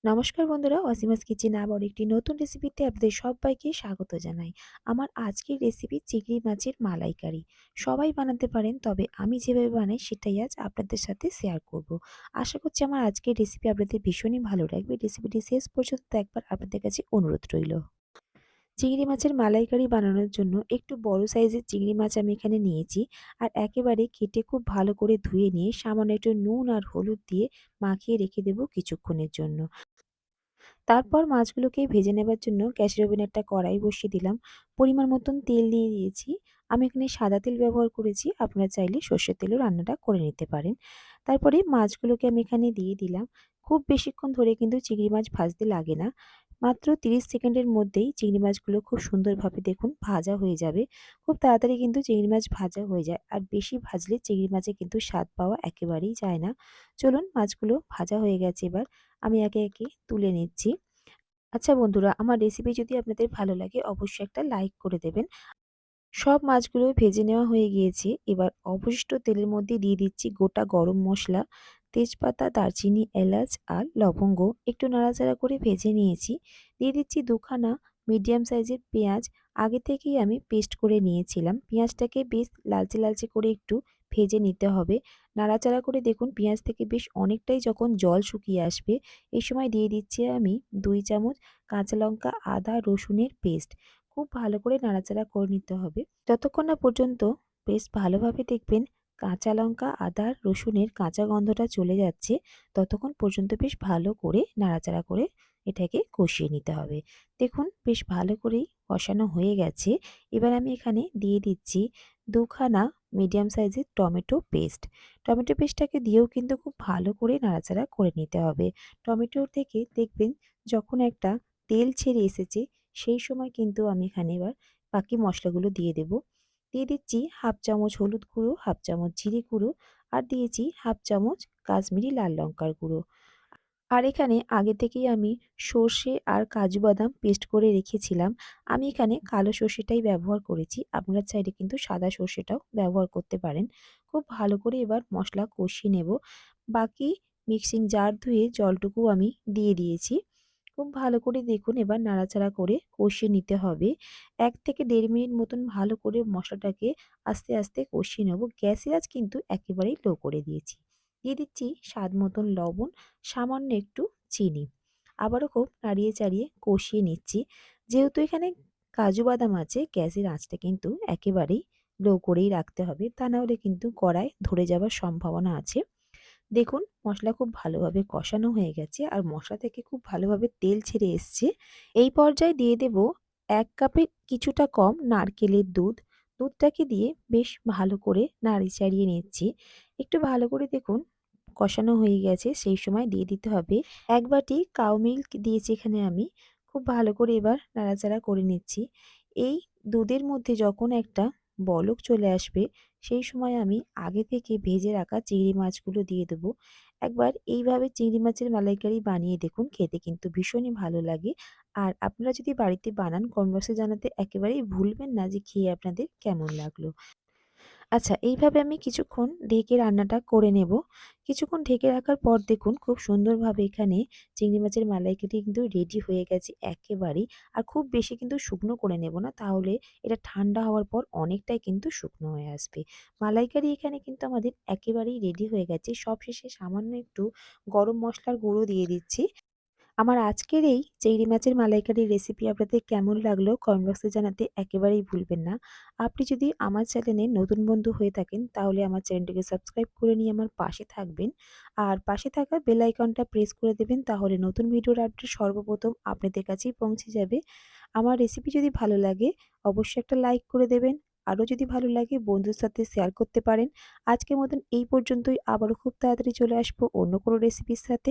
নমস্কার বন্ধুরা, অসীমাস কিচেন আবার একটি নতুন রেসিপিতে আপনাদের সবাইকে স্বাগত জানাই। আমার আজকের রেসিপি চিংড়ি মাছের মালাইকারি। সবাই বানাতে পারেন, তবে আমি যেভাবে বানাই সেটাই আজ আপনাদের সাথে শেয়ার করব। আশা করছি আমার আজকের রেসিপি আপনাদের ভীষণই ভালো লাগবে। রেসিপিটি শেষ পর্যন্ত একবার আপনাদের কাছে অনুরোধ রইল। চিংড়ি মাছের মালাইকারি বানানোর জন্য একটু বড় সাইজের চিংড়ি মাছ আমি এখানে নিয়েছি। আর একেবারে কেটে খুব ভালো করে ধুয়ে নিয়ে সামান্য একটু নুন আর হলুদ দিয়ে মাখিয়ে রেখে দেবো কিছুক্ষণের জন্য। তারপর মাছগুলোকে ভেজে নেবার জন্য গ্যাসের ওভেনে একটা কড়াই বসিয়ে দিলাম। পরিমাণ মতন তেল দিয়ে দিয়েছি। আমি এখানে সাদা তেল ব্যবহার করেছি। আপনারা চাইলে সর্ষের তেলেও রান্নাটা করে নিতে পারেন। তারপরে মাছগুলোকে আমি এখানে দিয়ে দিলাম। খুব বেশিক্ষণ ধরে কিন্তু চিংড়ি মাছ ভাজতে লাগে না। মাত্র ৩০ সেকেন্ডের মধ্যেই চিংড়ি মাছগুলো খুব সুন্দরভাবে দেখুন ভাজা হয়ে যাবে। খুব তাড়াতাড়ি কিন্তু চিংড়ি মাছ ভাজা হয়ে যায়। আর বেশি ভাজলে চিংড়ি মাছে কিন্তু স্বাদ পাওয়া একেবারেই যায় না। চলুন, মাছগুলো ভাজা হয়ে গেছে, এবার আমি একে একে তুলে নিচ্ছি। আচ্ছা বন্ধুরা, আমার রেসিপি যদি আপনাদের ভালো লাগে অবশ্যই একটা লাইক করে দেবেন। সব মাছগুলো ভেজে নেওয়া হয়ে গিয়েছে। এবার অবশিষ্ট তেলের মধ্যে দিয়ে দিচ্ছি গোটা গরম মসলা, তেজপাতা, দারচিনি, এলাচ আর লবঙ্গ। একটু নাড়াচাড়া করে ভেজে নিয়েছি। দিয়ে দিচ্ছি দুখানা মিডিয়াম সাইজের পেঁয়াজ। আগে থেকেই আমি পেস্ট করে নিয়েছিলাম। পেঁয়াজটাকে বেশ লালচে লালচে করে একটু ভেজে নিতে হবে। নাড়াচাড়া করে দেখুন পেঁয়াজ থেকে বেশ অনেকটাই যখন জল শুকিয়ে আসবে, এই সময় দিয়ে দিচ্ছি আমি ২ চামচ কাঁচা লঙ্কা, আদা, রসুনের পেস্ট। খুব ভালো করে নাড়াচাড়া করে নিতে হবে। যতক্ষণ না পর্যন্ত বেশ ভালোভাবে দেখবেন কাঁচা লঙ্কা, আদা, রসুনের কাঁচা গন্ধটা চলে যাচ্ছে, ততক্ষণ পর্যন্ত বেশ ভালো করে নাড়াচাড়া করে এটাকে কষিয়ে নিতে হবে। দেখুন বেশ ভালো করেই কষানো হয়ে গেছে। এবার আমি এখানে দিয়ে দিচ্ছি ২ খানা মিডিয়াম সাইজের টমেটো পেস্ট। টমেটো পেস্টটাকে দিয়েও কিন্তু খুব ভালো করে নাড়াচাড়া করে নিতে হবে। টমেটোর থেকে দেখবেন যখন একটা তেল ছেড়ে এসেছে, সেই সময় কিন্তু আমি এখানে এবার বাকি মশলাগুলো দিয়ে দেব। দিয়ে দিচ্ছি হাফ চামচ হলুদ গুঁড়ো, হাফ চামচ জিরে গুঁড়ো আর দিয়েছি হাফ চামচ কাশ্মীরি লাল লঙ্কার গুঁড়ো। আর এখানে আগে থেকেই আমি সর্ষে আর কাজু বাদাম পেস্ট করে রেখেছিলাম। আমি এখানে কালো সর্ষেটাই ব্যবহার করেছি। আপনারা চাইলে কিন্তু সাদা সর্ষেটাও ব্যবহার করতে পারেন। খুব ভালো করে এবার মশলা কষিয়ে নেব। বাকি মিক্সিং জার ধুয়ে জলটুকু আমি দিয়ে দিয়েছি। খুব ভালো করে দেখুন এবার নাড়াচাড়া করে কষিয়ে নিতে হবে। ১ থেকে ১.৫ মিনিট মতন ভালো করে মশলাটাকে আস্তে আস্তে কষিয়ে নেব। গ্যাসের আঁচ কিন্তু একেবারেই লো করে দিয়েছি। দিয়ে দিচ্ছি স্বাদ মতন লবণ, সামান্য একটু চিনি। আবারও খুব নাড়িয়ে চাড়িয়ে কষিয়ে নিচ্ছি। যেহেতু এখানে কাজু বাদাম আছে, গ্যাসের আঁচটা কিন্তু একেবারেই লো করেই রাখতে হবে। তা না হলে কিন্তু কড়ায় ধরে যাওয়ার সম্ভাবনা আছে। দেখুন মশলা খুব ভালোভাবে কষানো হয়ে গেছে আর মশলা থেকে খুব ভালোভাবে তেল ছেড়ে এসছে। এই পর্যায়ে দিয়ে দেব ১ কাপের কিছুটা কম নারকেলের দুধ। দুধটাকে দিয়ে বেশ ভালো করে নাড়িয়ে চাড়িয়ে নিচ্ছি। একটু ভালো করে দেখুন কষানো হয়ে গেছে, সেই সময় দিয়ে দিতে হবে ১ বাটি কাউ মিল্ক দিয়েছি এখানে আমি। খুব ভালো করে এবার নাড়াচাড়া করে নিচ্ছি। এই দুধের মধ্যে যখন একটা বলক চলে আসবে, সেই সময় আমি আগে থেকে ভেজে রাখা চিংড়ি মাছগুলো দিয়ে দেবো। একবার এইভাবে চিংড়ি মাছের মালাইকারি বানিয়ে দেখুন, খেতে কিন্তু ভীষণই ভালো লাগে। আর আপনারা যদি বাড়িতে বানান কমেন্ট বক্সে জানাতে একেবারেই ভুলবেন না যে খেয়ে আপনাদের কেমন লাগলো। আচ্ছা, এইভাবে আমি কিছুক্ষণ ঢেকে রান্নাটা করে নেব। কিছুক্ষণ ঢেকে রাখার পর দেখুন খুব সুন্দরভাবে এখানে চিংড়ি মাছের মালাইকারি কিন্তু রেডি হয়ে গেছে একেবারেই। আর খুব বেশি কিন্তু শুকনো করে নেব না, তাহলে এটা ঠান্ডা হওয়ার পর অনেকটাই কিন্তু শুকনো হয়ে আসবে। মালাইকারি এখানে কিন্তু আমাদের একেবারেই রেডি হয়ে গেছে। সবশেষে সামান্য একটু গরম মসলার গুঁড়ো দিয়ে দিচ্ছি। আমার আজকের এই চিংড়ি মাছের মালাইকারির রেসিপি আপনাদের কেমন লাগলো কমেন্ট বক্সে জানাতে একেবারেই ভুলবেন না। আপনি যদি আমার চ্যানেলে নতুন বন্ধু হয়ে থাকেন তাহলে আমার চ্যানেলটিকে সাবস্ক্রাইব করে নিয়ে আমার পাশে থাকবেন। আর পাশে থাকা বেল আইকনটা প্রেস করে দেবেন, তাহলে নতুন ভিডিওর আপডেট সর্বপ্রথম আপনাদের কাছেই পৌঁছে যাবে। আমার রেসিপি যদি ভালো লাগে অবশ্যই একটা লাইক করে দেবেন। আরও যদি ভালো লাগে বন্ধুর সাথে শেয়ার করতে পারেন। আজকের মতন এই পর্যন্তই, আবারও খুব তাড়াতাড়ি চলে আসবো অন্য কোনো রেসিপির সাথে।